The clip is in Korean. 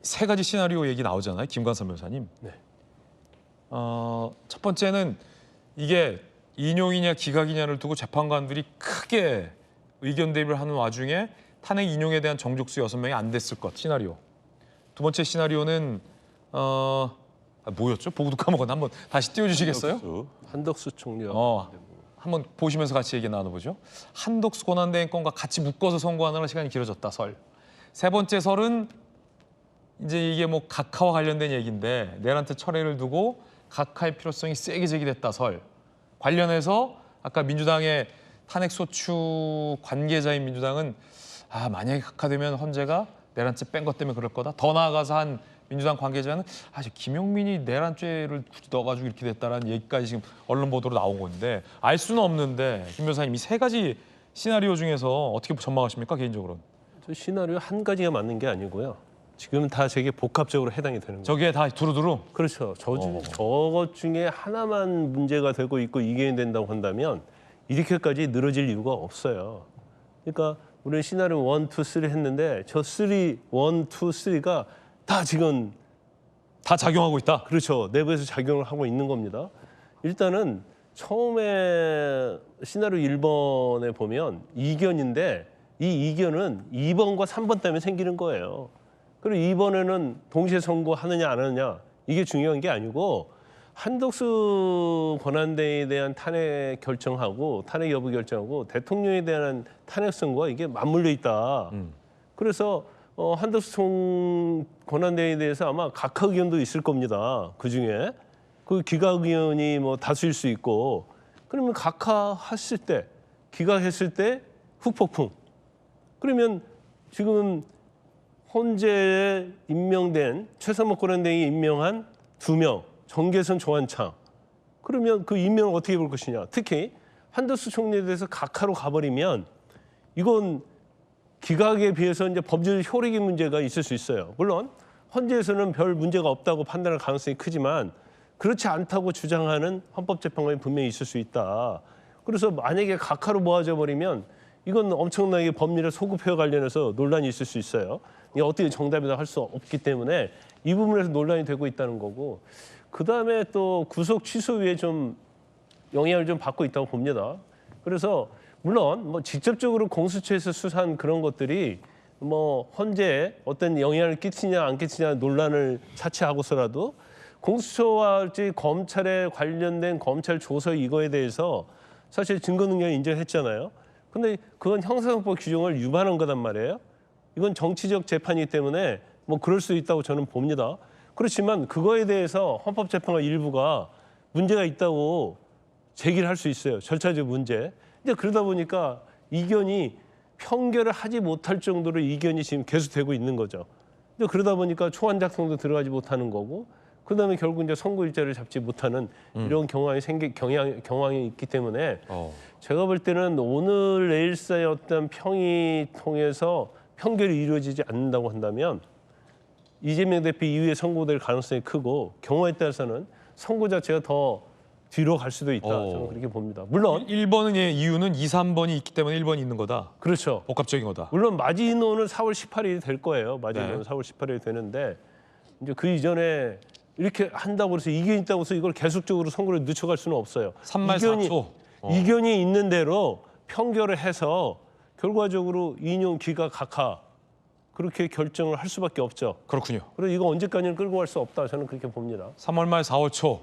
세 가지 시나리오 얘기 나오잖아요, 김관삼 변호사님. 네. 첫 번째는 이게 인용이냐 기각이냐를 두고 재판관들이 크게 의견 대립을 하는 와중에 탄핵 인용에 대한 정족수 6명이 안 됐을 것 시나리오. 두 번째 시나리오는 뭐였죠? 보고도 까먹었나? 한번 다시 띄워주시겠어요? 한덕수 총리. 한번 보시면서 같이 얘기 나눠보죠. 한덕수 권한대행 건과 같이 묶어서 선고하느라 시간이 길어졌다 설. 세 번째 설은 이제 이게 뭐 각하와 관련된 얘기인데 내란트 철회를 두고 각하의 필요성이 세게 제기됐다 설. 관련해서 아까 민주당의 탄핵소추 관계자인 민주당은 만약에 각하되면 헌재가 내란죄 뺀 것 때문에 그럴 거다. 더 나아가서 한 민주당 관계자는 김용민이 내란죄를 굳이 넣어가지고 이렇게 됐다라는 얘기까지 지금 언론 보도로 나온 건데 알 수는 없는데 김 변호사님 이 세 가지 시나리오 중에서 어떻게 전망하십니까 개인적으로는? 저 시나리오 한 가지가 맞는 게 아니고요. 지금 다 저게 복합적으로 해당이 되는 거예요. 저게 다 두루두루? 그렇죠. 저것 중에 하나만 문제가 되고 있고 이게 된다고 한다면 이렇게까지 늘어질 이유가 없어요. 그러니까 우리는 시나리오 1, 2, 3 했는데 저 1, 2, 3가 다 지금 다 작용하고 있다? 그렇죠. 내부에서 작용을 하고 있는 겁니다. 일단은 처음에 시나리오 1번에 보면 이견인데 이 이견은 2번과 3번 때문에 생기는 거예요. 그리고 2번에는 동시에 선고하느냐 안 하느냐 이게 중요한 게 아니고 한덕수 권한대행에 대한 탄핵 결정하고 탄핵 여부 결정하고 대통령에 대한 탄핵 선고가 이게 맞물려 있다. 그래서 한덕수 권한대행에 대해서 아마 각하 의견도 있을 겁니다. 그중에 그 기각 의견이 뭐 다수일 수 있고 그러면 각하했을 때 기각했을 때 후폭풍 그러면 지금 헌재에 임명된 최상목 권한대행이 임명한 2명 정계선 조한창 그러면 그 임명을 어떻게 볼 것이냐. 특히 한덕수 총리에 대해서 각하로 가버리면 이건 기각에 비해서 이제 법률 효력의 문제가 있을 수 있어요. 물론 헌재에서는 별 문제가 없다고 판단할 가능성이 크지만 그렇지 않다고 주장하는 헌법재판관이 분명히 있을 수 있다. 그래서 만약에 각하로 모아져 버리면 이건 엄청나게 법률의 소급효와 관련해서 논란이 있을 수 있어요. 이게 어떻게 정답이다 할 수 없기 때문에 이 부분에서 논란이 되고 있다는 거고 그다음에 또 구속 취소에 좀 영향을 좀 받고 있다고 봅니다. 그래서 물론 뭐 직접적으로 공수처에서 수사한 그런 것들이 뭐 헌재에 어떤 영향을 끼치냐 안 끼치냐 논란을 차치하고서라도 공수처와 검찰에 관련된 검찰 조서 이거에 대해서 사실 증거 능력을 인정했잖아요. 근데 그건 형사소송법 규정을 위반한 거단 말이에요. 이건 정치적 재판이기 때문에 뭐 그럴 수 있다고 저는 봅니다. 그렇지만 그거에 대해서 헌법재판관 일부가 문제가 있다고 제기를 할 수 있어요. 절차적 문제. 근데 그러다 보니까 이견이 평결을 하지 못할 정도로 이견이 지금 계속되고 있는 거죠. 근데 그러다 보니까 초안 작성도 들어가지 못하는 거고 그다음에 결국 이제 선고 일자를 잡지 못하는 이런 경향이 있기 때문에 제가 볼 때는 오늘 내일 사이의 어떤 평의 통해서 평결이 이루어지지 않는다고 한다면 이재명 대표 이후에 선고될 가능성이 크고 경우에 따라서는 선고 자체가 더 뒤로 갈 수도 있다. 저는 그렇게 봅니다. 물론 1번의 이유는 2, 3번이 있기 때문에 1번이 있는 거다. 그렇죠. 복합적인 거다. 물론 마지노는 4월 18일이 될 거예요. 마지노는 4월 18일이 되는데 이제 그 이전에 이렇게 한다고 해서 이견이 있다고 해서 이걸 계속적으로 선고를 늦춰갈 수는 없어요. 3말 4초. 이견이 있는 대로 평결을 해서 결과적으로 인용 기각 각하 그렇게 결정을 할 수밖에 없죠. 그렇군요. 그래서 이거 언제까지는 끌고 갈 수 없다. 저는 그렇게 봅니다. 3월 말 4월 초.